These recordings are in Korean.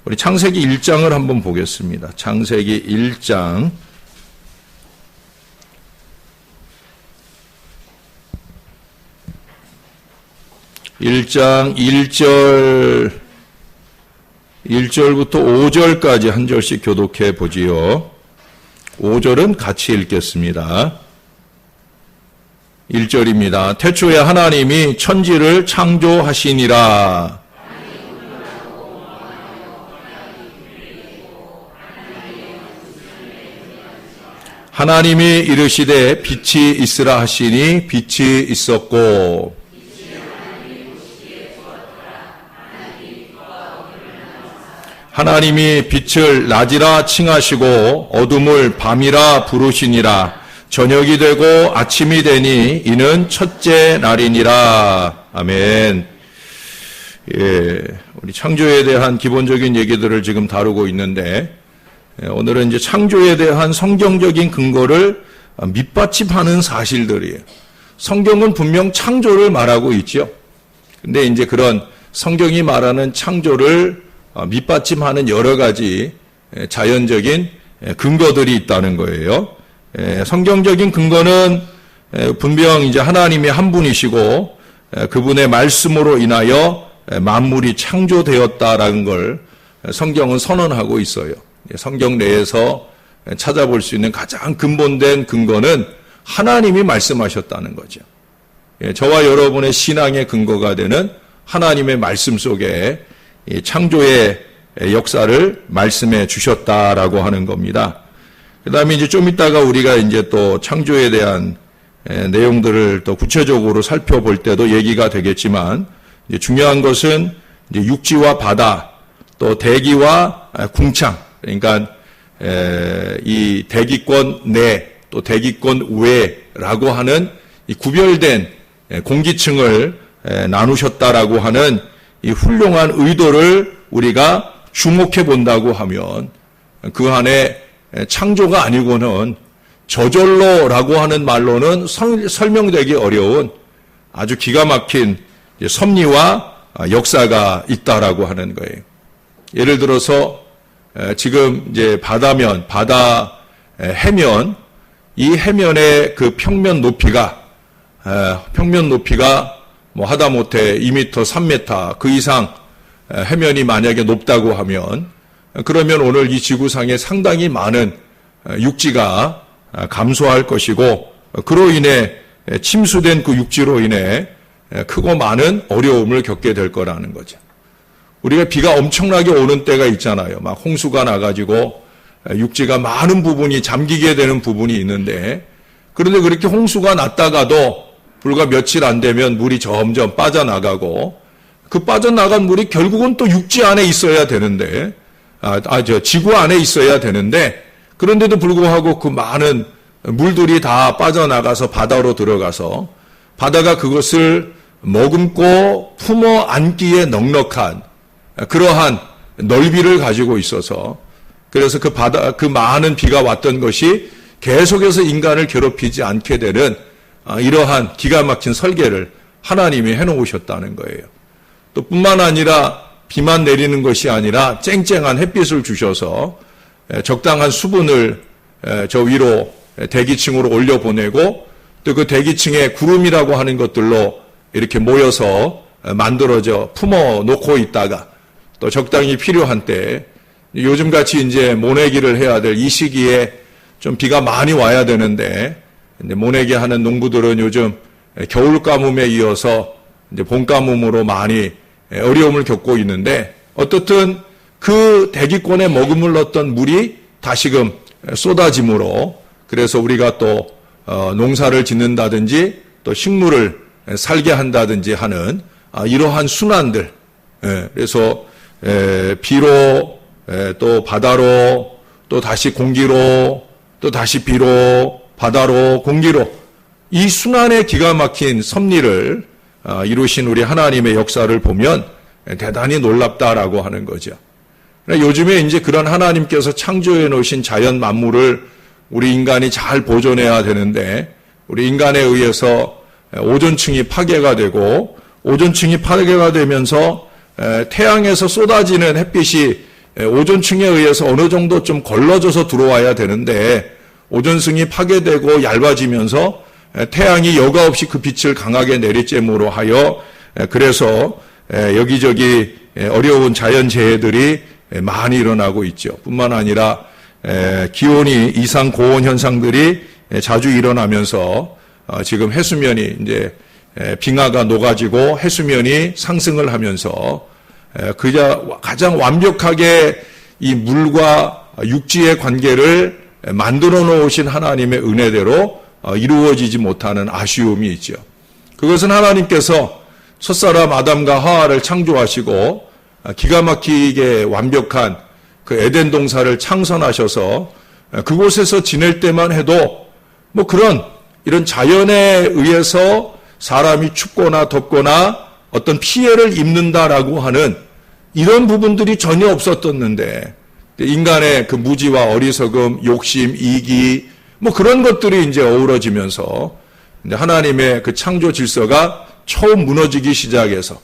우리 창세기 1장을 한번 보겠습니다. 창세기 1장 1장 1절부터 5절까지 한 절씩 교독해 보지요. 5절은 같이 읽겠습니다. 1절입니다. 태초에 하나님이 천지를 창조하시니라. 하나님이 이르시되 빛이 있으라 하시니 빛이 있었고 하나님이 빛을 낮이라 칭하시고 어둠을 밤이라 부르시니라. 저녁이 되고 아침이 되니 이는 첫째 날이니라. 아멘. 예, 우리 창조에 대한 기본적인 얘기들을 지금 다루고 있는데 오늘은 이제 창조에 대한 성경적인 근거를 밑받침하는 사실들이에요. 성경은 분명 창조를 말하고 있죠. 근데 이제 그런 성경이 말하는 창조를 밑받침하는 여러 가지 자연적인 근거들이 있다는 거예요. 성경적인 근거는 분명 이제 하나님이 한 분이시고 그분의 말씀으로 인하여 만물이 창조되었다라는 걸 성경은 선언하고 있어요. 성경 내에서 찾아볼 수 있는 가장 근본된 근거는 하나님이 말씀하셨다는 거죠. 저와 여러분의 신앙의 근거가 되는 하나님의 말씀 속에 창조의 역사를 말씀해 주셨다라고 하는 겁니다. 그 다음에 이제 좀 이따가 우리가 이제 또 창조에 대한 내용들을 또 구체적으로 살펴볼 때도 얘기가 되겠지만, 이제 중요한 것은 이제 육지와 바다, 또 대기와 궁창, 그러니까 이 대기권 내, 또 대기권 외라고 하는 이 구별된 공기층을 나누셨다라고 하는 이 훌륭한 의도를 우리가 주목해 본다고 하면 그 안에 창조가 아니고는 저절로라고 하는 말로는 설명되기 어려운 아주 기가 막힌 섭리와 역사가 있다라고 하는 거예요. 예를 들어서 지금 이제 바다면, 바다 해면, 이 해면의 그 평면 높이가 뭐 하다못해 2m, 3m 그 이상 해면이 만약에 높다고 하면, 그러면 오늘 이 지구상에 상당히 많은 육지가 감소할 것이고, 그로 인해 침수된 그 육지로 인해 크고 많은 어려움을 겪게 될 거라는 거죠. 우리가 비가 엄청나게 오는 때가 있잖아요. 막 홍수가 나가지고 육지가 많은 부분이 잠기게 되는 부분이 있는데, 그런데 그렇게 홍수가 났다가도 불과 며칠 안 되면 물이 점점 빠져나가고, 그 빠져나간 물이 결국은 또 육지 안에 있어야 되는데, 지구 안에 있어야 되는데, 그런데도 불구하고 그 많은 물들이 다 빠져나가서 바다로 들어가서 바다가 그것을 머금고 품어 안기에 넉넉한 그러한 넓이를 가지고 있어서, 그래서 그 많은 비가 왔던 것이 계속해서 인간을 괴롭히지 않게 되는 이러한 기가 막힌 설계를 하나님이 해놓으셨다는 거예요. 또 뿐만 아니라 비만 내리는 것이 아니라 쨍쨍한 햇빛을 주셔서 적당한 수분을 저 위로 대기층으로 올려보내고, 또 그 대기층에 구름이라고 하는 것들로 이렇게 모여서 만들어져 품어 놓고 있다가 또 적당히 필요한 때, 요즘같이 이제 모내기를 해야 될 이 시기에 좀 비가 많이 와야 되는데, 모내기 하는 농부들은 요즘 겨울 가뭄에 이어서 이제 봄 가뭄으로 많이 어려움을 겪고 있는데, 어떻든 그 대기권에 머금을렀던 물이 다시금 쏟아짐으로, 그래서 우리가 또 농사를 짓는다든지 또 식물을 살게 한다든지 하는 이러한 순환들, 그래서 비로 또 바다로 또 다시 공기로 또 다시 비로 바다로 공기로, 이 순환의 기가 막힌 섭리를 이루신 우리 하나님의 역사를 보면 대단히 놀랍다라고 하는 거죠. 요즘에 이제 그런 하나님께서 창조해 놓으신 자연 만물을 우리 인간이 잘 보존해야 되는데, 우리 인간에 의해서 오존층이 파괴가 되고, 오존층이 파괴가 되면서 태양에서 쏟아지는 햇빛이 오존층에 의해서 어느 정도 좀 걸러져서 들어와야 되는데 오존층이 파괴되고 얇아지면서 태양이 여과 없이 그 빛을 강하게 내리쬐므로 하여 그래서 여기저기 어려운 자연재해들이 많이 일어나고 있죠. 뿐만 아니라 기온이 이상 고온 현상들이 자주 일어나면서 지금 해수면이 이제 빙하가 녹아지고 해수면이 상승을 하면서 가장 완벽하게 이 물과 육지의 관계를 만들어 놓으신 하나님의 은혜대로 이루어지지 못하는 아쉬움이 있죠. 그것은 하나님께서 첫사람 아담과 하와를 창조하시고 기가 막히게 완벽한 그 에덴 동산을 창선하셔서 그곳에서 지낼 때만 해도 뭐 이런 자연에 의해서 사람이 춥거나 덥거나 어떤 피해를 입는다라고 하는 이런 부분들이 전혀 없었었는데 인간의 그 무지와 어리석음, 욕심, 이기 뭐 그런 것들이 이제 어우러지면서 하나님의 그 창조 질서가 처음 무너지기 시작해서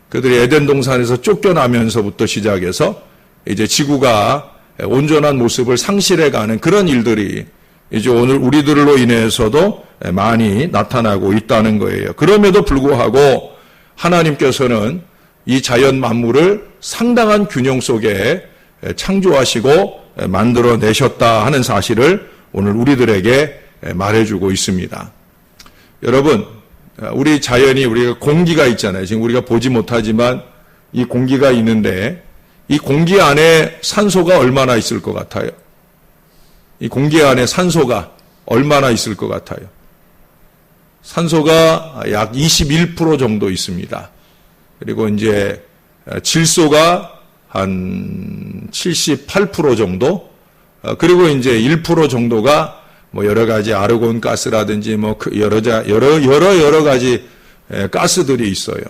그들이 에덴 동산에서 쫓겨나면서부터 시작해서 이제 지구가 온전한 모습을 상실해가는 그런 일들이 이제 오늘 우리들로 인해서도 많이 나타나고 있다는 거예요. 그럼에도 불구하고 하나님께서는 이 자연 만물을 상당한 균형 속에 창조하시고 만들어내셨다 하는 사실을 오늘 우리들에게 말해주고 있습니다. 여러분, 우리 자연이 우리가 공기가 있잖아요. 지금 우리가 보지 못하지만 이 공기가 있는데 이 공기 안에 산소가 얼마나 있을 것 같아요? 이 공기 안에 산소가 얼마나 있을 것 같아요? 산소가 약 21% 정도 있습니다. 그리고 이제 질소가 한 78% 정도, 그리고 이제 1% 정도가 뭐 여러 가지 아르곤 가스라든지 뭐 여러 가지 가스들이 있어요.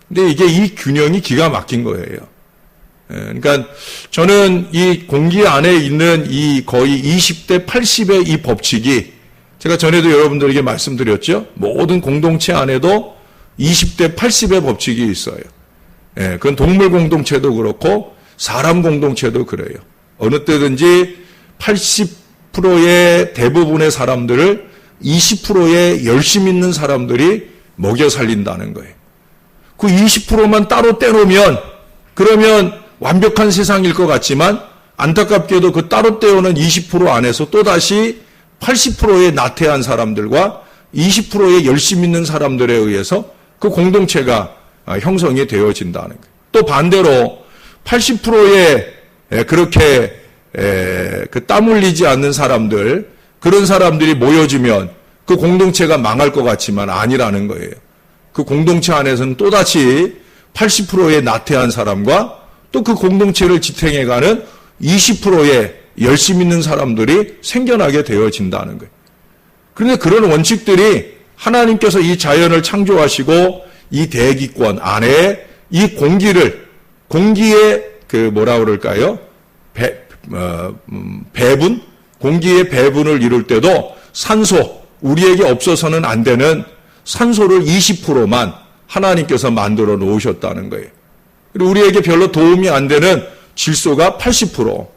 근데 이게 이 균형이 기가 막힌 거예요. 그러니까 저는 이 공기 안에 있는 이 거의 20대 80의 이 법칙이 제가 전에도 여러분들에게 말씀드렸죠. 모든 공동체 안에도 20대 80의 법칙이 있어요. 그건 동물 공동체도 그렇고 사람 공동체도 그래요. 어느 때든지 80%의 대부분의 사람들을 20%의 열심 있는 사람들이 먹여 살린다는 거예요. 그 20%만 따로 떼놓으면 그러면 완벽한 세상일 것 같지만 안타깝게도 그 따로 떼어놓은 20% 안에서 또다시 80%의 나태한 사람들과 20%의 열심 있는 사람들에 의해서 그 공동체가 형성이 되어진다는 거예요. 또 반대로 80%의 그렇게 그 땀 흘리지 않는 사람들, 그런 사람들이 모여지면 그 공동체가 망할 것 같지만 아니라는 거예요. 그 공동체 안에서는 또다시 80%의 나태한 사람과 또 그 공동체를 지탱해가는 20%의 열심 있는 사람들이 생겨나게 되어진다는 거예요. 그런데 그런 원칙들이 하나님께서 이 자연을 창조하시고 이 대기권 안에 이 공기의 그 뭐라 그럴까요? 배분? 공기의 배분을 이룰 때도 산소, 우리에게 없어서는 안 되는 산소를 20%만 하나님께서 만들어 놓으셨다는 거예요. 그리고 우리에게 별로 도움이 안 되는 질소가 80%.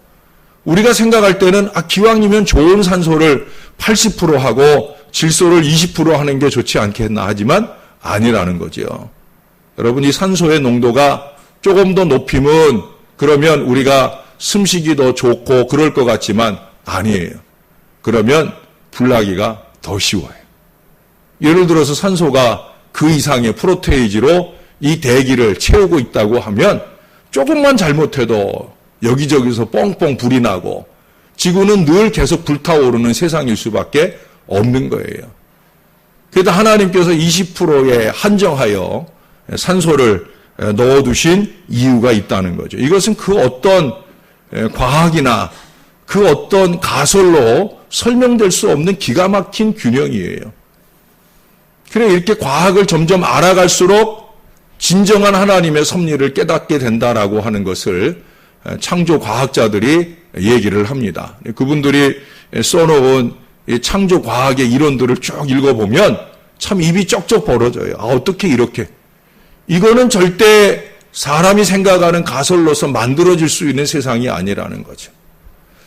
우리가 생각할 때는 기왕이면 좋은 산소를 80% 하고 질소를 20% 하는 게 좋지 않겠나 하지만 아니라는 거죠. 여러분, 이 산소의 농도가 조금 더 높이면 그러면 우리가 숨쉬기 더 좋고 그럴 것 같지만 아니에요. 그러면 불나기가 더 쉬워요. 예를 들어서 산소가 그 이상의 프로테이지로 이 대기를 채우고 있다고 하면 조금만 잘못해도 여기저기서 뻥뻥 불이 나고 지구는 늘 계속 불타오르는 세상일 수밖에 없는 거예요. 그래도 하나님께서 20%에 한정하여 산소를 넣어두신 이유가 있다는 거죠. 이것은 그 어떤 과학이나 그 어떤 가설로 설명될 수 없는 기가 막힌 균형이에요. 그래 이렇게 과학을 점점 알아갈수록 진정한 하나님의 섭리를 깨닫게 된다라고 하는 것을 창조 과학자들이 얘기를 합니다. 그분들이 써놓은 창조 과학의 이론들을 쭉 읽어보면 참 입이 쩍쩍 벌어져요. 어떻게 이렇게. 이거는 절대 사람이 생각하는 가설로서 만들어질 수 있는 세상이 아니라는 거죠.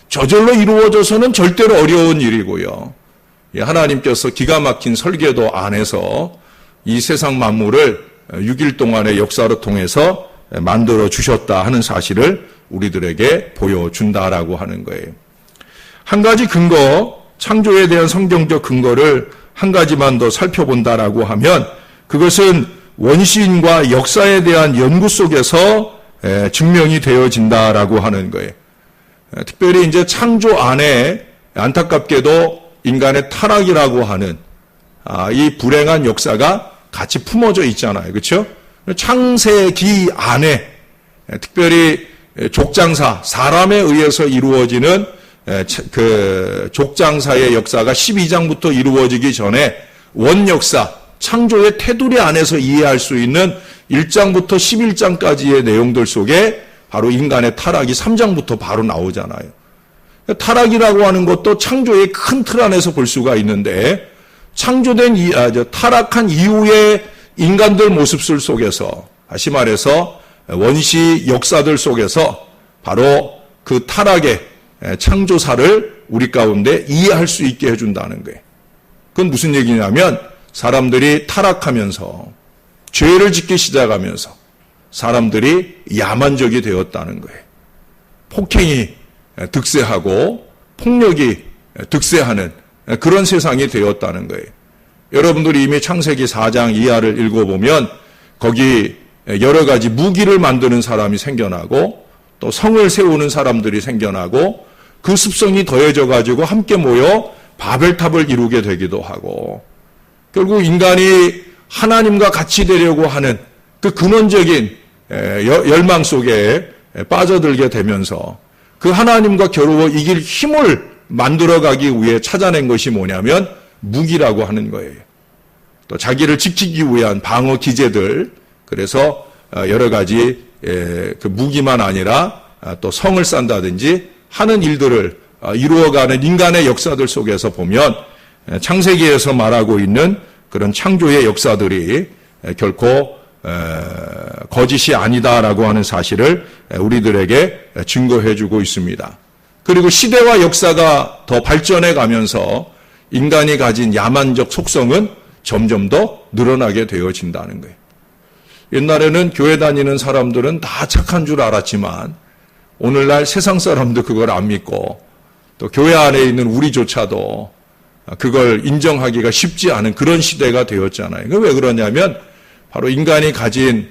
저절로 이루어져서는 절대로 어려운 일이고요. 하나님께서 기가 막힌 설계도 안에서 이 세상 만물을 6일 동안의 역사를 통해서 만들어 주셨다 하는 사실을 우리들에게 보여준다라고 하는 거예요. 한 가지 근거, 창조에 대한 성경적 근거를 한 가지만 더 살펴본다라고 하면 그것은 원시인과 역사에 대한 연구 속에서 증명이 되어진다라고 하는 거예요. 특별히 이제 창조 안에 안타깝게도 인간의 타락이라고 하는 이 불행한 역사가 같이 품어져 있잖아요. 그렇죠? 창세기 안에 특별히 족장사, 사람에 의해서 이루어지는 그 족장사의 역사가 12장부터 이루어지기 전에 원역사, 창조의 테두리 안에서 이해할 수 있는 1장부터 11장까지의 내용들 속에 바로 인간의 타락이 3장부터 바로 나오잖아요. 타락이라고 하는 것도 창조의 큰 틀 안에서 볼 수가 있는데 타락한 이후의 인간들 모습들 속에서 다시 말해서 원시 역사들 속에서 바로 그 타락의 창조사를 우리 가운데 이해할 수 있게 해준다는 거예요. 그건 무슨 얘기냐면 사람들이 타락하면서 죄를 짓기 시작하면서 사람들이 야만적이 되었다는 거예요. 폭행이 득세하고 폭력이 득세하는 그런 세상이 되었다는 거예요. 여러분들이 이미 창세기 4장 이하를 읽어보면 거기 여러 가지 무기를 만드는 사람이 생겨나고 또 성을 세우는 사람들이 생겨나고 그 습성이 더해져 가지고 함께 모여 바벨탑을 이루게 되기도 하고 결국 인간이 하나님과 같이 되려고 하는 그 근원적인 열망 속에 빠져들게 되면서 그 하나님과 겨루어 이길 힘을 만들어가기 위해 찾아낸 것이 뭐냐면 무기라고 하는 거예요. 또 자기를 지키기 위한 방어 기제들, 그래서 여러 가지 그 무기만 아니라 또 성을 쌓는다든지 하는 일들을 이루어가는 인간의 역사들 속에서 보면 창세기에서 말하고 있는 그런 창조의 역사들이 결코 거짓이 아니다라고 하는 사실을 우리들에게 증거해주고 있습니다. 그리고 시대와 역사가 더 발전해 가면서 인간이 가진 야만적 속성은 점점 더 늘어나게 되어진다는 거예요. 옛날에는 교회 다니는 사람들은 다 착한 줄 알았지만 오늘날 세상 사람도 그걸 안 믿고 또 교회 안에 있는 우리조차도 그걸 인정하기가 쉽지 않은 그런 시대가 되었잖아요. 왜 그러냐면 바로 인간이 가진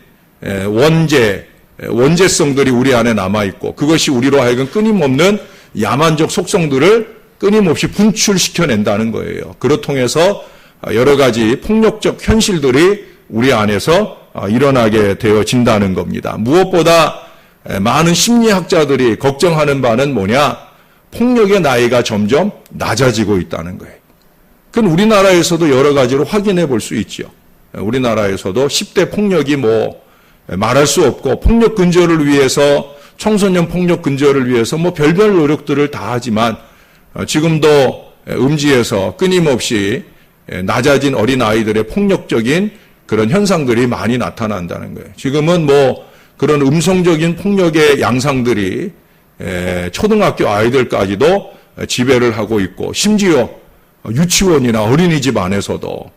원죄성들이 우리 안에 남아있고 그것이 우리로 하여금 끊임없는 야만적 속성들을 끊임없이 분출시켜낸다는 거예요. 그로 통해서 여러 가지 폭력적 현실들이 우리 안에서 일어나게 되어진다는 겁니다. 무엇보다 많은 심리학자들이 걱정하는 바는 뭐냐? 폭력의 나이가 점점 낮아지고 있다는 거예요. 그건 우리나라에서도 여러 가지로 확인해 볼 수 있죠. 우리나라에서도 10대 폭력이 말할 수 없고 폭력 근절을 위해서 청소년 폭력 근절을 위해서 별별 노력들을 다 하지만 지금도 음지에서 끊임없이 낮아진 어린 아이들의 폭력적인 그런 현상들이 많이 나타난다는 거예요. 지금은 그런 음성적인 폭력의 양상들이 초등학교 아이들까지도 지배를 하고 있고 심지어 유치원이나 어린이집 안에서도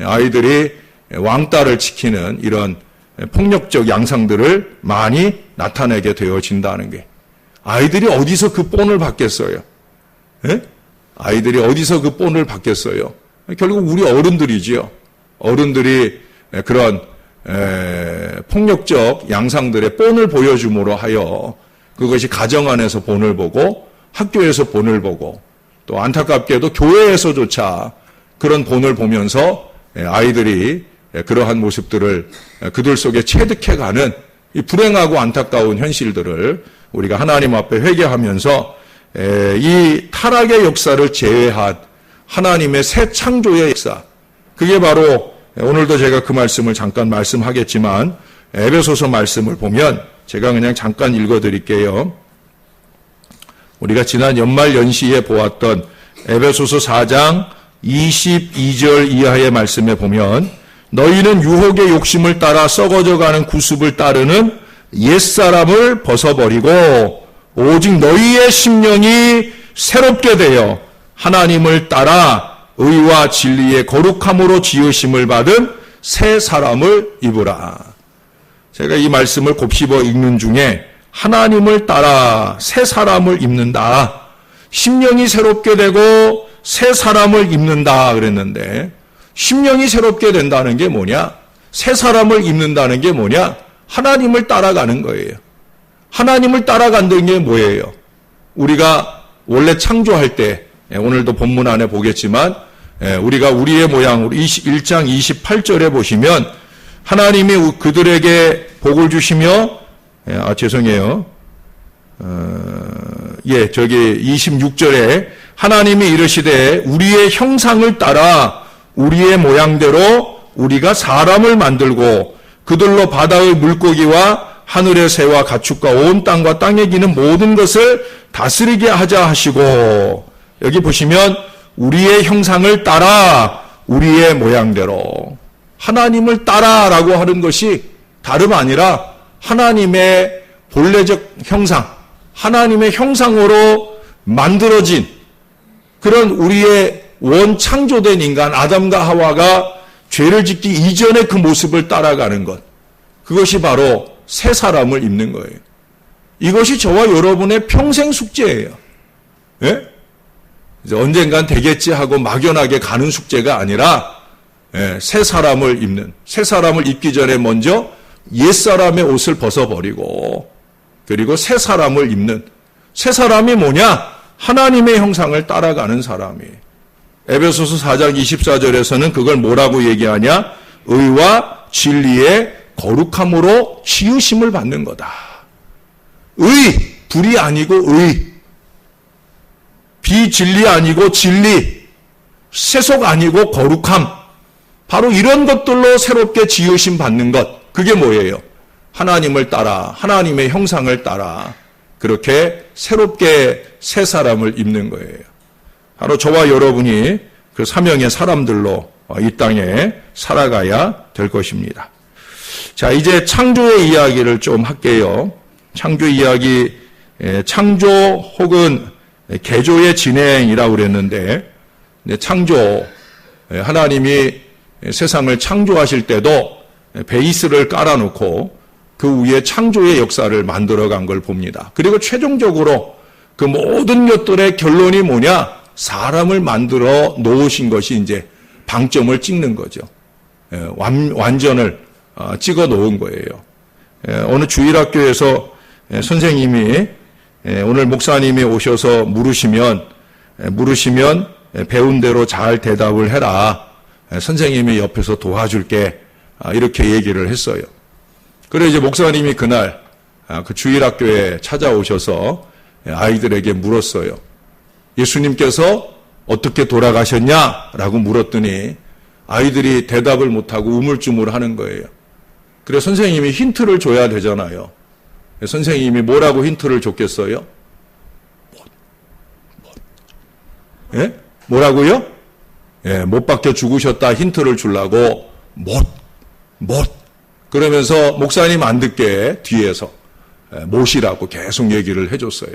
아이들이 왕따를 지키는 이런 폭력적 양상들을 많이 나타내게 되어진다는 게 아이들이 어디서 그 본을 받겠어요? 아이들이 어디서 그 본을 받겠어요? 결국 우리 어른들이지요. 어른들이 그런 폭력적 양상들의 본을 보여줌으로 하여 그것이 가정 안에서 본을 보고 학교에서 본을 보고 또 안타깝게도 교회에서조차 그런 본을 보면서 아이들이 그러한 모습들을 그들 속에 체득해가는 이 불행하고 안타까운 현실들을 우리가 하나님 앞에 회개하면서 이 타락의 역사를 제외한 하나님의 새 창조의 역사, 그게 바로 오늘도 제가 그 말씀을 잠깐 말씀하겠지만 에베소서 말씀을 보면 제가 그냥 잠깐 읽어드릴게요. 우리가 지난 연말 연시에 보았던 에베소서 4장 22절 이하의 말씀에 보면 너희는 유혹의 욕심을 따라 썩어져가는 구습을 따르는 옛사람을 벗어버리고 오직 너희의 심령이 새롭게 되어 하나님을 따라 의와 진리의 거룩함으로 지으심을 받은 새 사람을 입으라. 제가 이 말씀을 곱씹어 읽는 중에 하나님을 따라 새 사람을 입는다. 심령이 새롭게 되고 새 사람을 입는다 그랬는데 심령이 새롭게 된다는 게 뭐냐? 새 사람을 입는다는 게 뭐냐? 하나님을 따라가는 거예요. 하나님을 따라간다는 게 뭐예요? 우리가 원래 창조할 때 오늘도 본문 안에 보겠지만 우리가 우리의 모양으로 1장 28절에 보시면 하나님이 그들에게 복을 주시며 죄송해요. 저기 26절에 하나님이 이르시되 우리의 형상을 따라 우리의 모양대로 우리가 사람을 만들고 그들로 바다의 물고기와 하늘의 새와 가축과 온 땅과 땅에 기는 모든 것을 다스리게 하자 하시고 여기 보시면 우리의 형상을 따라 우리의 모양대로 하나님을 따라라고 하는 것이 다름 아니라 하나님의 본래적 형상, 하나님의 형상으로 만들어진 그런 우리의 원창조된 인간 아담과 하와가 죄를 짓기 이전의 그 모습을 따라가는 것. 그것이 바로 새 사람을 입는 거예요. 이것이 저와 여러분의 평생 숙제예요. 예? 이제 언젠간 되겠지 하고 막연하게 가는 숙제가 아니라 새 사람을 입는, 새 사람을 입기 전에 먼저 옛사람의 옷을 벗어버리고 그리고 새 사람을 입는, 새 사람이 뭐냐? 하나님의 형상을 따라가는 사람이에요. 에베소서 4장 24절에서는 그걸 뭐라고 얘기하냐? 의와 진리의 거룩함으로 지으심을 받는 거다. 의, 불이 아니고 의. 비진리 아니고 진리. 세속 아니고 거룩함. 바로 이런 것들로 새롭게 지으심 받는 것. 그게 뭐예요? 하나님을 따라, 하나님의 형상을 따라 그렇게 새롭게 새 사람을 입는 거예요. 바로 저와 여러분이 그 사명의 사람들로 이 땅에 살아가야 될 것입니다. 자, 이제 창조의 이야기를 좀 할게요. 창조 이야기, 창조 혹은 개조의 진행이라고 그랬는데, 창조, 하나님이 세상을 창조하실 때도 베이스를 깔아놓고 그 위에 창조의 역사를 만들어간 걸 봅니다. 그리고 최종적으로 그 모든 것들의 결론이 뭐냐? 사람을 만들어 놓으신 것이 이제 방점을 찍는 거죠. 완전을 찍어 놓은 거예요. 어느 주일학교에서 선생님이 오늘 목사님이 오셔서 물으시면 배운 대로 잘 대답을 해라. 선생님이 옆에서 도와줄게. 이렇게 얘기를 했어요. 그래 이제 목사님이 그날 그 주일학교에 찾아오셔서 아이들에게 물었어요. 예수님께서 어떻게 돌아가셨냐라고 물었더니 아이들이 대답을 못하고 우물쭈물하는 거예요. 그래 선생님이 힌트를 줘야 되잖아요. 선생님이 뭐라고 힌트를 줬겠어요? 예? 뭐라고요? 예, 못 박혀 죽으셨다 힌트를 주려고 못. 그러면서 목사님 안 듣게 뒤에서 못이라고 계속 얘기를 해줬어요.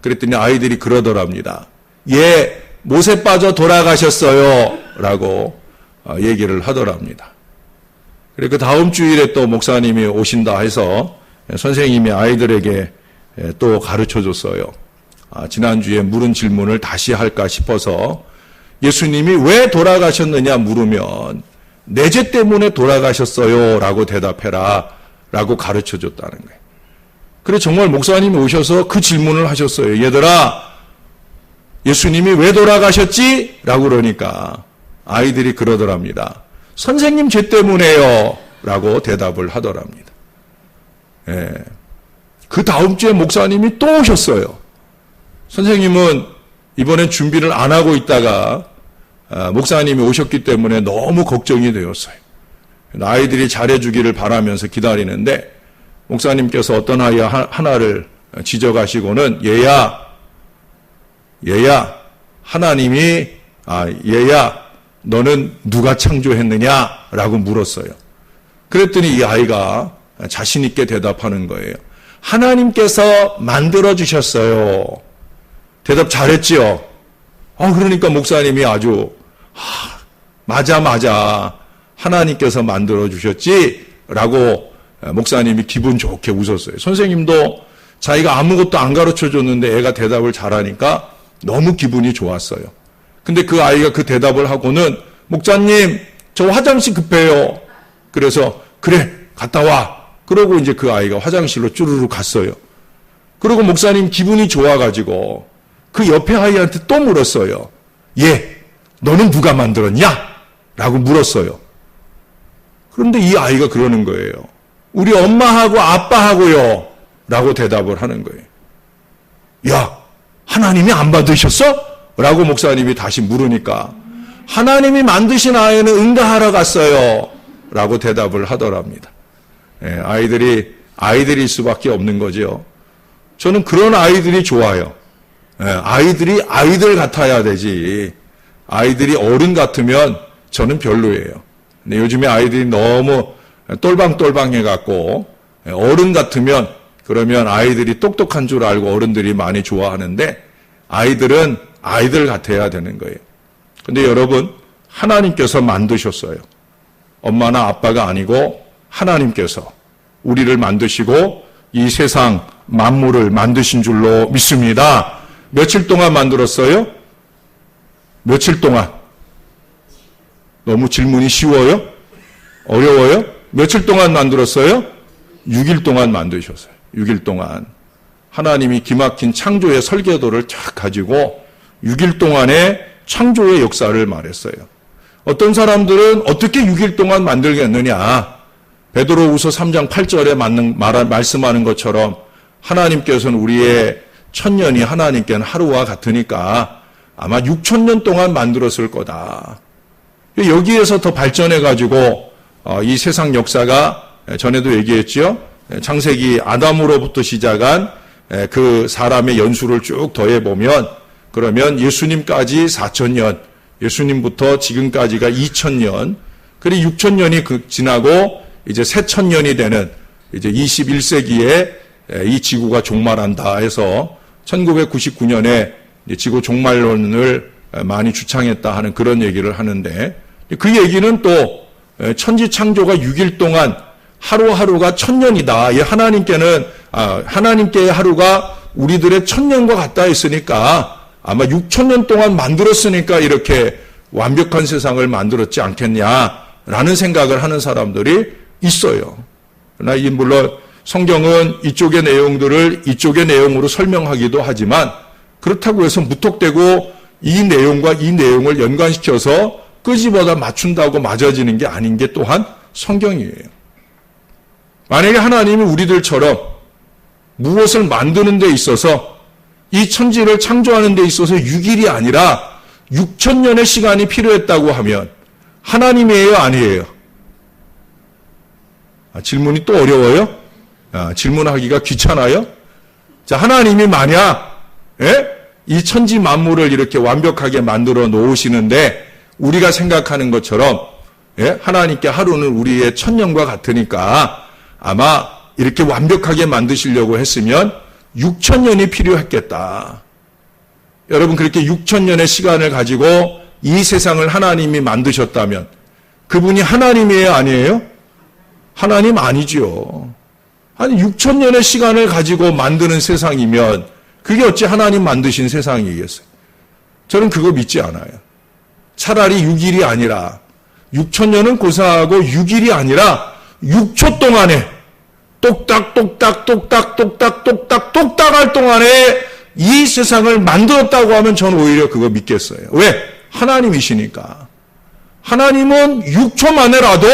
그랬더니 아이들이 그러더랍니다. 예, 못에 빠져 돌아가셨어요. 라고 얘기를 하더랍니다. 그리고 그 다음 주일에 또 목사님이 오신다 해서 선생님이 아이들에게 또 가르쳐 줬어요. 지난주에 물은 질문을 다시 할까 싶어서 예수님이 왜 돌아가셨느냐 물으면 내 죄 때문에 돌아가셨어요. 라고 대답해라. 라고 가르쳐 줬다는 거예요. 그래 정말 목사님이 오셔서 그 질문을 하셨어요. 얘들아, 예수님이 왜 돌아가셨지? 라고 그러니까 아이들이 그러더랍니다. 선생님 죄 때문에요. 라고 대답을 하더랍니다. 예. 그 다음 주에 목사님이 또 오셨어요. 선생님은 이번엔 준비를 안 하고 있다가 목사님이 오셨기 때문에 너무 걱정이 되었어요. 아이들이 잘해주기를 바라면서 기다리는데 목사님께서 어떤 아이 하나를 지적하시고는 얘야 하나님이 얘야 너는 누가 창조했느냐라고 물었어요. 그랬더니 이 아이가 자신 있게 대답하는 거예요. 하나님께서 만들어주셨어요. 대답 잘했지요? 그러니까 목사님이 아주 맞아. 하나님께서 만들어주셨지? 라고 목사님이 기분 좋게 웃었어요. 선생님도 자기가 아무것도 안 가르쳐줬는데 애가 대답을 잘하니까 너무 기분이 좋았어요. 근데 그 아이가 그 대답을 하고는 목사님, 저 화장실 급해요. 그래서 그래, 갔다 와. 그러고 이제 그 아이가 화장실로 쭈루루 갔어요. 그리고 목사님 기분이 좋아가지고 그 옆에 아이한테 또 물었어요. 얘, 너는 누가 만들었냐? 라고 물었어요. 그런데 이 아이가 그러는 거예요. 우리 엄마하고 아빠하고요. 라고 대답을 하는 거예요. 야, 하나님이 안 만드셨어? 라고 목사님이 다시 물으니까 하나님이 만드신 아이는 응가하러 갔어요. 라고 대답을 하더랍니다. 아이들일 수밖에 없는 거죠. 저는 그런 아이들이 좋아요. 아이들이 아이들 같아야 되지. 아이들이 어른 같으면 저는 별로예요. 근데 요즘에 아이들이 너무 똘방똘방 해갖고 어른 같으면 그러면 아이들이 똑똑한 줄 알고 어른들이 많이 좋아하는데 아이들은 아이들 같아야 되는 거예요. 근데 여러분, 하나님께서 만드셨어요. 엄마나 아빠가 아니고 하나님께서 우리를 만드시고 이 세상 만물을 만드신 줄로 믿습니다. 며칠 동안 만들었어요? 며칠 동안? 너무 질문이 쉬워요? 어려워요? 며칠 동안 만들었어요? 6일 동안 만드셨어요. 6일 동안. 하나님이 기막힌 창조의 설계도를 쫙 가지고 6일 동안의 창조의 역사를 말했어요. 어떤 사람들은 어떻게 6일 동안 만들겠느냐? 베드로후서 3장 8절에 말씀하는 것처럼 하나님께서는 우리의 천년이 하나님께는 하루와 같으니까 아마 6천년 동안 만들었을 거다. 여기에서 더 발전해가지고 이 세상 역사가 전에도 얘기했죠. 창세기 아담으로부터 시작한 그 사람의 연수를 쭉 더해보면 그러면 예수님까지 4천년, 예수님부터 지금까지가 2천년, 그리고 6천년이 지나고 이제 새천년이 되는 이제 21세기에 이 지구가 종말한다 해서 1999년에 지구 종말론을 많이 주창했다 하는 그런 얘기를 하는데 그 얘기는 또 천지 창조가 6일 동안 하루하루가 천년이다. 하나님께의 하루가 우리들의 천년과 같다 했으니까 아마 6천년 동안 만들었으니까 이렇게 완벽한 세상을 만들었지 않겠냐라는 생각을 하는 사람들이 있어요. 그러나 물론 성경은 이쪽의 내용들을 이쪽의 내용으로 설명하기도 하지만 그렇다고 해서 무턱대고 이 내용과 이 내용을 연관시켜서 끄집어다 맞춘다고 맞아지는 게 아닌 게 또한 성경이에요. 만약에 하나님이 우리들처럼 무엇을 만드는 데 있어서 이 천지를 창조하는 데 있어서 6일이 아니라 6천년의 시간이 필요했다고 하면 하나님이에요, 아니에요? 질문이 또 어려워요? 질문하기가 귀찮아요? 자, 하나님이 만약 이 천지 만물을 이렇게 완벽하게 만들어 놓으시는데 우리가 생각하는 것처럼 하나님께 하루는 우리의 천년과 같으니까 아마 이렇게 완벽하게 만드시려고 했으면 6천년이 필요했겠다. 여러분, 그렇게 6천년의 시간을 가지고 이 세상을 하나님이 만드셨다면 그분이 하나님이에요, 아니에요? 하나님 아니죠. 아니 6천년의 시간을 가지고 만드는 세상이면 그게 어찌 하나님 만드신 세상이겠어요? 저는 그거 믿지 않아요. 차라리 6일이 아니라 6천년은 고사하고 6일이 아니라 6초 동안에 똑딱 할 동안에 이 세상을 만들었다고 하면 저는 오히려 그거 믿겠어요. 왜? 하나님이시니까. 하나님은 6초 만에라도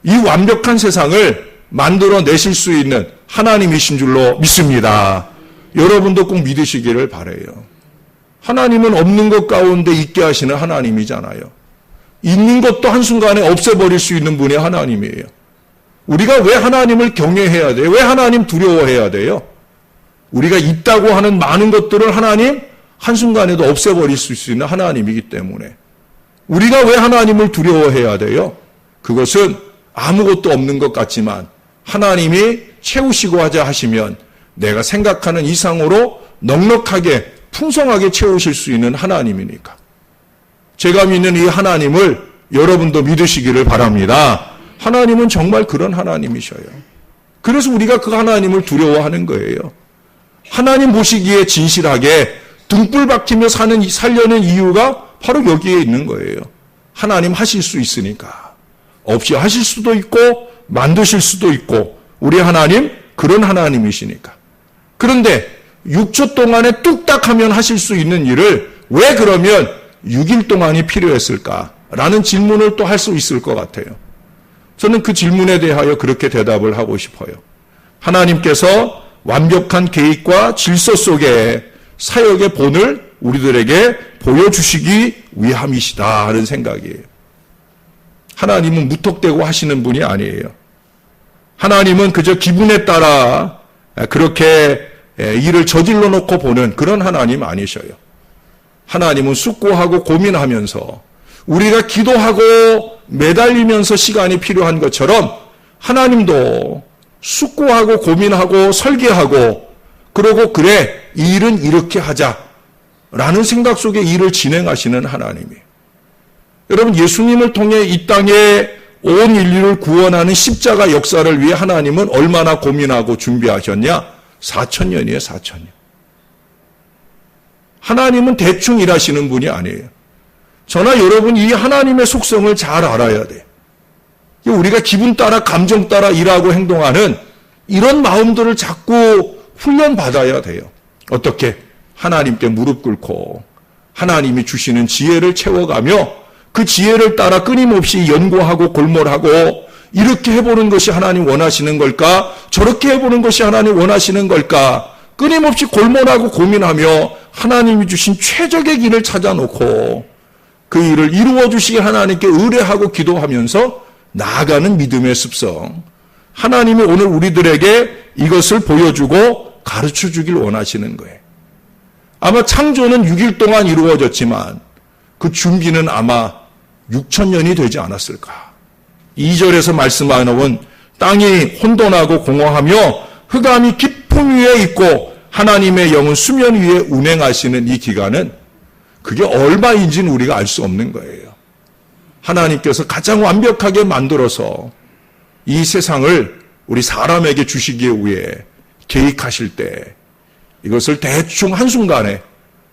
이 완벽한 세상을 만들어내실 수 있는 하나님이신 줄로 믿습니다. 여러분도 꼭 믿으시기를 바라요. 하나님은 없는 것 가운데 있게 하시는 하나님이잖아요. 있는 것도 한순간에 없애버릴 수 있는 분이 하나님이에요. 우리가 왜 하나님을 경외해야 돼요? 왜 하나님 두려워해야 돼요? 우리가 있다고 하는 많은 것들을 하나님 한순간에도 없애버릴 수 있는 하나님이기 때문에 우리가 왜 하나님을 두려워해야 돼요? 그것은 아무것도 없는 것 같지만 하나님이 채우시고 하자 하시면 내가 생각하는 이상으로 넉넉하게 풍성하게 채우실 수 있는 하나님이니까. 제가 믿는 이 하나님을 여러분도 믿으시기를 바랍니다. 하나님은 정말 그런 하나님이셔요. 그래서 우리가 그 하나님을 두려워하는 거예요. 하나님 보시기에 진실하게 등불 박히며 살려는 이유가 바로 여기에 있는 거예요. 하나님 하실 수 있으니까. 없이 하실 수도 있고 만드실 수도 있고 우리 하나님 그런 하나님이시니까. 그런데 6초 동안에 뚝딱 하면 하실 수 있는 일을 왜 그러면 6일 동안이 필요했을까라는 질문을 또 할 수 있을 것 같아요. 저는 그 질문에 대하여 그렇게 대답을 하고 싶어요. 하나님께서 완벽한 계획과 질서 속에 사역의 본을 우리들에게 보여주시기 위함이시다 하는 생각이에요. 하나님은 무턱대고 하시는 분이 아니에요. 하나님은 그저 기분에 따라 그렇게 일을 저질러 놓고 보는 그런 하나님 아니셔요. 하나님은 숙고하고 고민하면서 우리가 기도하고 매달리면서 시간이 필요한 것처럼 하나님도 숙고하고 고민하고 설계하고 그러고 그래 이 일은 이렇게 하자라는 생각 속에 일을 진행하시는 하나님이에요. 여러분 예수님을 통해 이 땅에 온 인류를 구원하는 십자가 역사를 위해 하나님은 얼마나 고민하고 준비하셨냐? 4,000년이에요. 4,000년. 하나님은 대충 일하시는 분이 아니에요. 저나 여러분 이 하나님의 속성을 잘 알아야 돼요. 우리가 기분 따라 감정 따라 일하고 행동하는 이런 마음들을 자꾸 훈련받아야 돼요. 어떻게? 하나님께 무릎 꿇고 하나님이 주시는 지혜를 채워가며 그 지혜를 따라 끊임없이 연구하고 골몰하고 이렇게 해보는 것이 하나님 원하시는 걸까? 저렇게 해보는 것이 하나님 원하시는 걸까? 끊임없이 골몰하고 고민하며 하나님이 주신 최적의 길을 찾아놓고 그 일을 이루어 주시기 하나님께 의뢰하고 기도하면서 나아가는 믿음의 습성. 하나님이 오늘 우리들에게 이것을 보여주고 가르쳐 주길 원하시는 거예요. 아마 창조는 6일 동안 이루어졌지만 그 준비는 아마 6,000년이 되지 않았을까. 2절에서 말씀하는 땅이 혼돈하고 공허하며 흑암이 깊음 위에 있고 하나님의 영은 수면 위에 운행하시는 이 기간은 그게 얼마인지는 우리가 알 수 없는 거예요. 하나님께서 가장 완벽하게 만들어서 이 세상을 우리 사람에게 주시기 위해 계획하실 때 이것을 대충 한순간에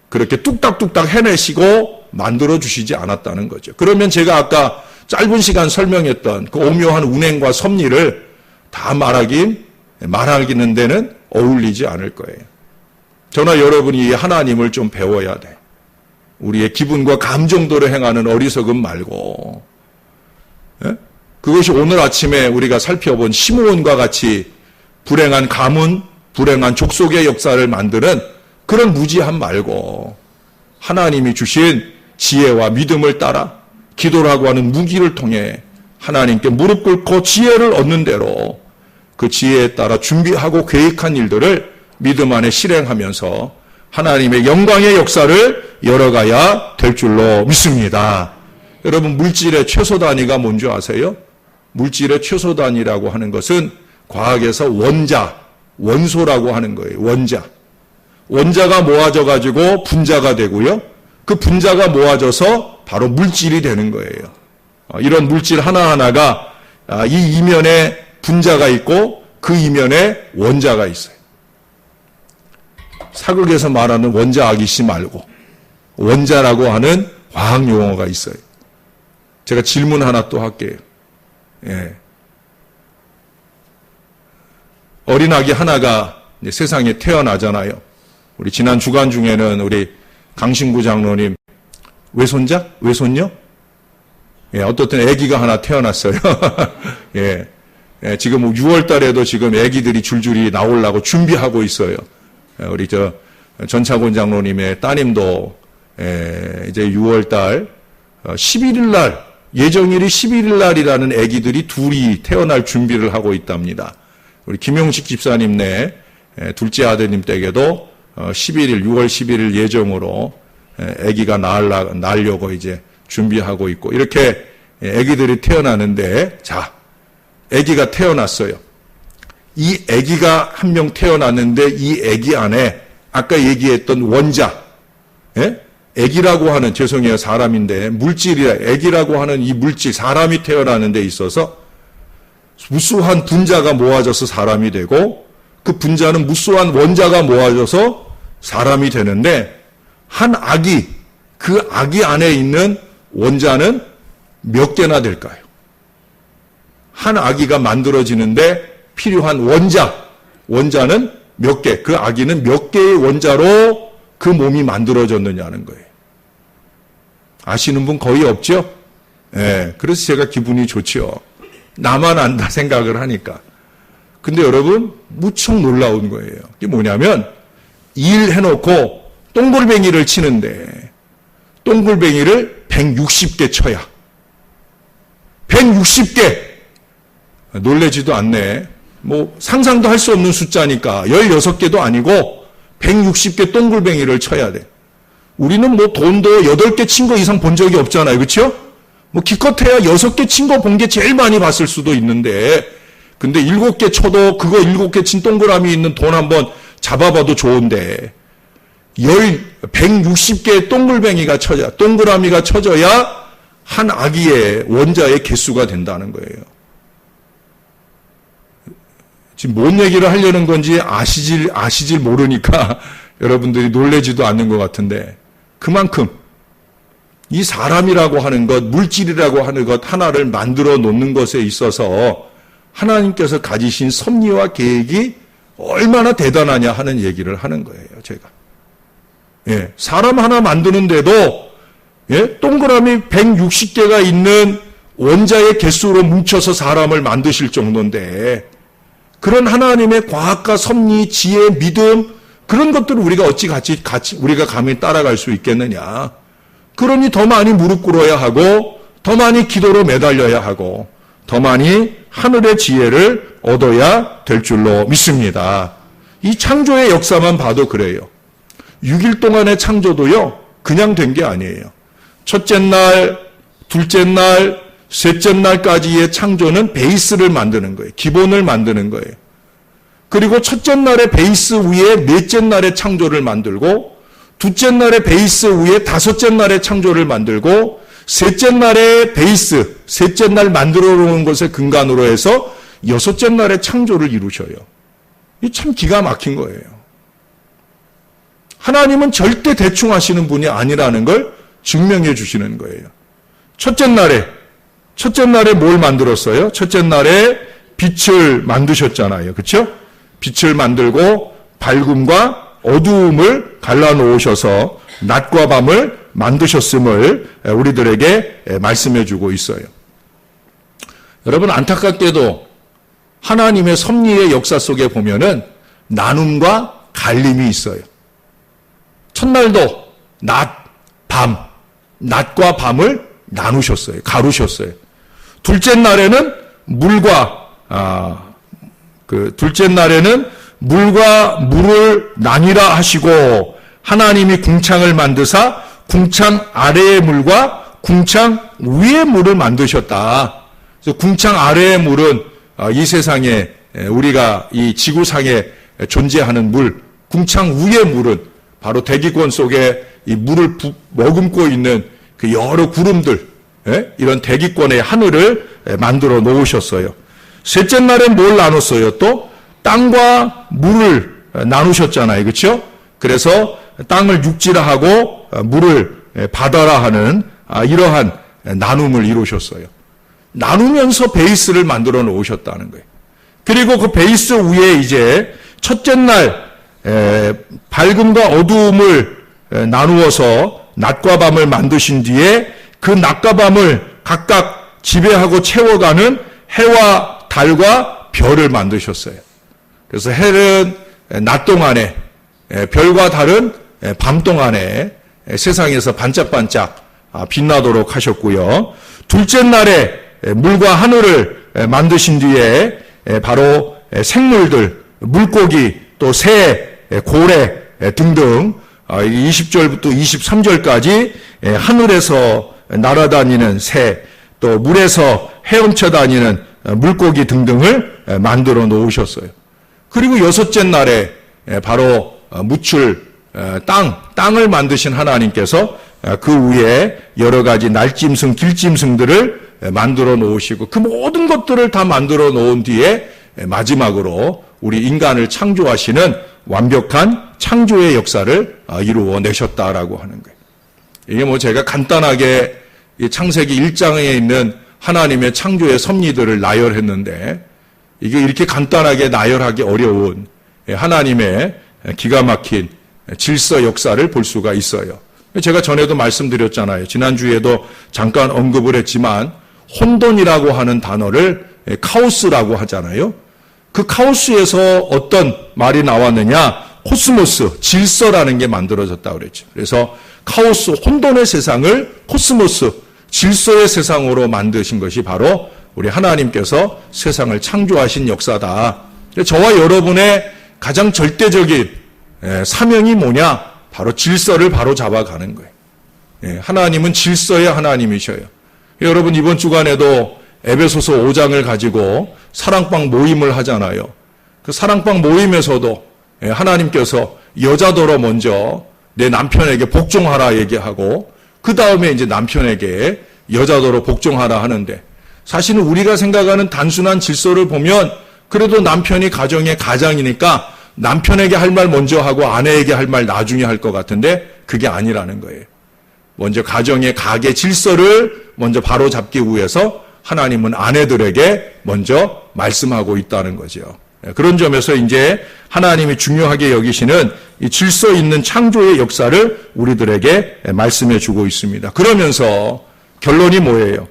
그렇게 뚝딱뚝딱 해내시고 만들어 주시지 않았다는 거죠. 그러면 제가 아까 짧은 시간 설명했던 그 오묘한 운행과 섭리를 다 말하기는 데는 어울리지 않을 거예요. 저나 여러분이 하나님을 좀 배워야 돼. 우리의 기분과 감정대로 행하는 어리석음 말고, 그것이 오늘 아침에 우리가 살펴본 시므온과 같이 불행한 가문, 불행한 족속의 역사를 만드는 그런 무지함 말고 하나님이 주신 지혜와 믿음을 따라 기도라고 하는 무기를 통해 하나님께 무릎 꿇고 지혜를 얻는 대로 그 지혜에 따라 준비하고 계획한 일들을 믿음 안에 실행하면서 하나님의 영광의 역사를 열어가야 될 줄로 믿습니다. 여러분 물질의 최소 단위가 뭔지 아세요? 물질의 최소 단위라고 하는 것은 과학에서 원소라고 하는 거예요. 원자가 모아져 가지고 분자가 되고요. 그 분자가 모아져서 바로 물질이 되는 거예요. 이런 물질 하나하나가 이 이면에 분자가 있고 그 이면에 원자가 있어요. 사극에서 말하는 원자 아기씨 말고 원자라고 하는 과학 용어가 있어요. 제가 질문 하나 또 할게요. 어린 아기 하나가 이제 세상에 태어나잖아요. 우리 지난 주간 중에는 우리 강신구 장로님 외손녀? 어떻든 아기가 하나 태어났어요. 지금 6월 달에도 지금 아기들이 줄줄이 나오려고 준비하고 있어요. 우리 전차곤 장로님의 따님도 이제 6월 달 11일 날 예정일이 11일 날이라는 아기들이 둘이 태어날 준비를 하고 있답니다. 우리 김용식 집사님네 둘째 아드님 댁에도 6월 11일 예정으로 아기가 낳으려고 이제 준비하고 있고 이렇게 아기들이 태어나는데 자, 아기가 태어났어요. 이 아기가 한 명 태어났는데 이 아기 안에 아까 얘기했던 원자, 예? 아기라고 하는, 죄송해요, 사람인데 물질이라, 아기라고 하는 이 물질, 사람이 태어나는 데 있어서 무수한 분자가 모아져서 사람이 되고, 그 분자는 무수한 원자가 모아져서 사람이 되는데, 한 아기, 그 아기 안에 있는 원자는 몇 개나 될까요? 한 아기가 만들어지는데 필요한 원자는 몇 개, 그 아기는 몇 개의 원자로 그 몸이 만들어졌느냐는 거예요. 아시는 분 거의 없죠? 예, 그래서 제가 기분이 좋죠. 나만 안다 생각을 하니까. 근데 여러분, 무척 놀라운 거예요. 이게 뭐냐면, 일해놓고 똥골뱅이를 치는데, 똥골뱅이를 160개 쳐야. 160개! 놀래지도 않네. 뭐, 상상도 할 수 없는 숫자니까, 16개도 아니고, 160개 똥골뱅이를 쳐야 돼. 우리는 뭐 돈도 8개 친 거 이상 본 적이 없잖아요. 그렇죠? 뭐 기껏해야 6개 친 거 본 게 제일 많이 봤을 수도 있는데, 근데 7개 쳐도 그거 7개 친 동그라미 있는 돈 한번 잡아봐도 좋은데, 160개의 동글뱅이가 쳐져야, 동그라미가 쳐져야 한 아기의 원자의 개수가 된다는 거예요. 지금 뭔 얘기를 하려는 건지 아시질 모르니까 여러분들이 놀라지도 않는 것 같은데, 그만큼 이 사람이라고 하는 것, 물질이라고 하는 것 하나를 만들어 놓는 것에 있어서 하나님께서 가지신 섭리와 계획이 얼마나 대단하냐 하는 얘기를 하는 거예요, 제가. 예, 사람 하나 만드는데도, 예, 동그라미 160개가 있는 원자의 개수로 뭉쳐서 사람을 만드실 정도인데, 그런 하나님의 과학과 섭리, 지혜, 믿음, 그런 것들을 우리가 어찌 같이 우리가 감히 따라갈 수 있겠느냐. 그러니 더 많이 무릎 꿇어야 하고, 더 많이 기도로 매달려야 하고, 더 많이 하늘의 지혜를 얻어야 될 줄로 믿습니다. 이 창조의 역사만 봐도 그래요. 6일 동안의 창조도요, 그냥 된 게 아니에요. 첫째 날, 둘째 날, 셋째 날까지의 창조는 베이스를 만드는 거예요. 기본을 만드는 거예요. 그리고 첫째 날의 베이스 위에 넷째 날의 창조를 만들고, 둘째 날의 베이스 위에 다섯째 날의 창조를 만들고, 셋째 날의 베이스, 셋째 날 만들어 놓은 것을 근간으로 해서 여섯째 날의 창조를 이루셔요. 이 참 기가 막힌 거예요. 하나님은 절대 대충 하시는 분이 아니라는 걸 증명해 주시는 거예요. 첫째 날에 뭘 만들었어요? 첫째 날에 빛을 만드셨잖아요. 그렇죠? 빛을 만들고 밝음과 어두움을 갈라놓으셔서 낮과 밤을 만드셨음을 우리들에게 말씀해 주고 있어요. 여러분, 안타깝게도 하나님의 섭리의 역사 속에 보면은 나눔과 갈림이 있어요. 첫날도 낮과 밤을 나누셨어요. 가루셨어요. 둘째 날에는 물과 물을 나뉘라 하시고, 하나님이 궁창을 만드사 궁창 아래의 물과 궁창 위의 물을 만드셨다. 그래서 궁창 아래의 물은 이 세상에, 우리가 이 지구상에 존재하는 물, 궁창 위의 물은 바로 대기권 속에 이 물을 머금고 있는 그 여러 구름들, 이런 대기권의 하늘을 만들어 놓으셨어요. 셋째 날에 뭘 나눴어요? 또 땅과 물을 나누셨잖아요. 그렇죠? 그래서 땅을 육지라 하고 물을 바다라 하는 이러한 나눔을 이루셨어요. 나누면서 베이스를 만들어 놓으셨다는 거예요. 그리고 그 베이스 위에 이제 첫째 날 밝음과 어두움을 나누어서 낮과 밤을 만드신 뒤에 그 낮과 밤을 각각 지배하고 채워가는 해와 달과 별을 만드셨어요. 그래서 해는 낮 동안에, 별과 달은 밤 동안에 세상에서 반짝반짝 빛나도록 하셨고요. 둘째 날에 물과 하늘을 만드신 뒤에 바로 생물들, 물고기, 또 새, 고래 등등 20절부터 23절까지 하늘에서 날아다니는 새, 또 물에서 헤엄쳐 다니는 물고기 등등을 만들어 놓으셨어요. 그리고 여섯째 날에 바로 땅을 만드신 하나님께서 그 위에 여러 가지 날짐승, 길짐승들을 만들어 놓으시고 그 모든 것들을 다 만들어 놓은 뒤에 마지막으로 우리 인간을 창조하시는 완벽한 창조의 역사를 이루어 내셨다라고 하는 거예요. 이게 제가 간단하게 창세기 1장에 있는 하나님의 창조의 섭리들을 나열했는데 이게 이렇게 간단하게 나열하기 어려운 하나님의 기가 막힌 질서 역사를 볼 수가 있어요. 제가 전에도 말씀드렸잖아요. 지난주에도 잠깐 언급을 했지만 혼돈이라고 하는 단어를 카오스라고 하잖아요. 그 카오스에서 어떤 말이 나왔느냐? 코스모스, 질서라는 게 만들어졌다고 그랬죠. 그래서 카오스, 혼돈의 세상을 코스모스, 질서의 세상으로 만드신 것이 바로 우리 하나님께서 세상을 창조하신 역사다. 저와 여러분의 가장 절대적인 사명이 뭐냐? 바로 질서를 바로 잡아가는 거예요. 하나님은 질서의 하나님이셔요. 여러분 이번 주간에도 에베소서 5장을 가지고 사랑방 모임을 하잖아요. 그 사랑방 모임에서도 하나님께서 여자더러 먼저 내 남편에게 복종하라 얘기하고 그 다음에 이제 남편에게 여자더러 복종하라 하는데 사실은 우리가 생각하는 단순한 질서를 보면 그래도 남편이 가정의 가장이니까 남편에게 할 말 먼저 하고 아내에게 할 말 나중에 할 것 같은데 그게 아니라는 거예요. 먼저 가정의 가계 질서를 먼저 바로잡기 위해서 하나님은 아내들에게 먼저 말씀하고 있다는 거죠. 그런 점에서 이제 하나님이 중요하게 여기시는 이 질서 있는 창조의 역사를 우리들에게 말씀해 주고 있습니다. 그러면서 결론이 뭐예요?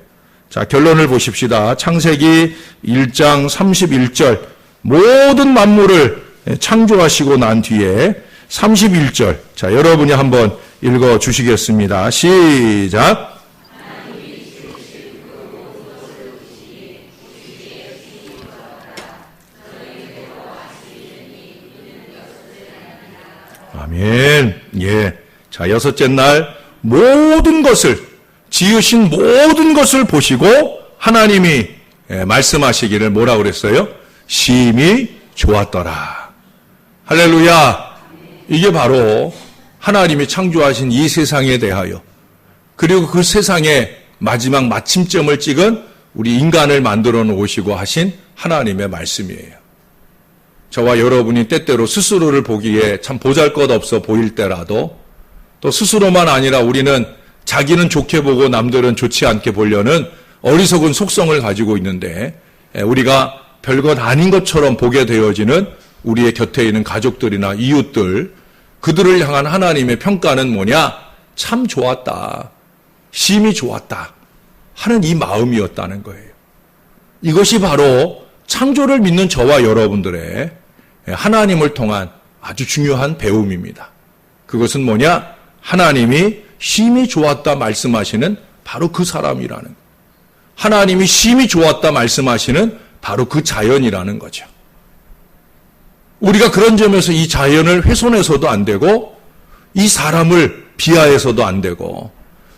자, 결론을 보십시다. 창세기 1장 31절 모든 만물을 창조하시고 난 뒤에 31절 자, 여러분이 한번 읽어 주시겠습니다. 시작. 아멘. 예. 자, 여섯째 날 모든 것을 지으신 모든 것을 보시고 하나님이 말씀하시기를 뭐라고 그랬어요? 심히 좋았더라. 할렐루야. 이게 바로 하나님이 창조하신 이 세상에 대하여 그리고 그 세상의 마지막 마침점을 찍은 우리 인간을 만들어 놓으시고 하신 하나님의 말씀이에요. 저와 여러분이 때때로 스스로를 보기에 참 보잘것없어 보일 때라도 또 스스로만 아니라 우리는 자기는 좋게 보고 남들은 좋지 않게 보려는 어리석은 속성을 가지고 있는데 우리가 별것 아닌 것처럼 보게 되어지는 우리의 곁에 있는 가족들이나 이웃들 그들을 향한 하나님의 평가는 뭐냐? 참 좋았다. 심히 좋았다. 하는 이 마음이었다는 거예요. 이것이 바로 창조를 믿는 저와 여러분들의 하나님을 통한 아주 중요한 배움입니다. 그것은 뭐냐? 하나님이 심히 좋았다 말씀하시는 바로 그 사람이라는 거예요. 하나님이 심히 좋았다 말씀하시는 바로 그 자연이라는 거죠. 우리가 그런 점에서 이 자연을 훼손해서도 안 되고 이 사람을 비하해서도 안 되고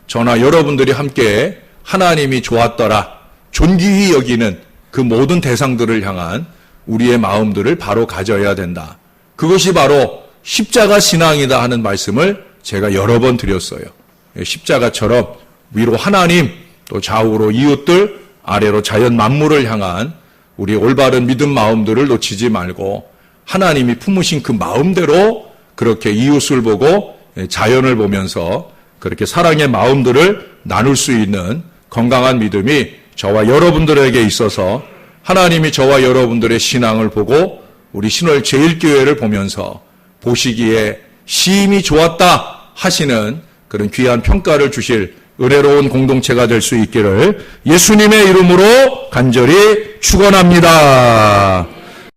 저나 여러분들이 함께 하나님이 좋았더라 존귀히 여기는 그 모든 대상들을 향한 우리의 마음들을 바로 가져야 된다. 그것이 바로 십자가 신앙이다 하는 말씀을 제가 여러 번 드렸어요. 십자가처럼 위로 하나님 또 좌우로 이웃들 아래로 자연 만물을 향한 우리 올바른 믿음 마음들을 놓치지 말고 하나님이 품으신 그 마음대로 그렇게 이웃을 보고 자연을 보면서 그렇게 사랑의 마음들을 나눌 수 있는 건강한 믿음이 저와 여러분들에게 있어서 하나님이 저와 여러분들의 신앙을 보고 우리 신월 제일교회를 보면서 보시기에 심히 좋았다 하시는 그런 귀한 평가를 주실 은혜로운 공동체가 될 수 있기를 예수님의 이름으로 간절히 축원합니다.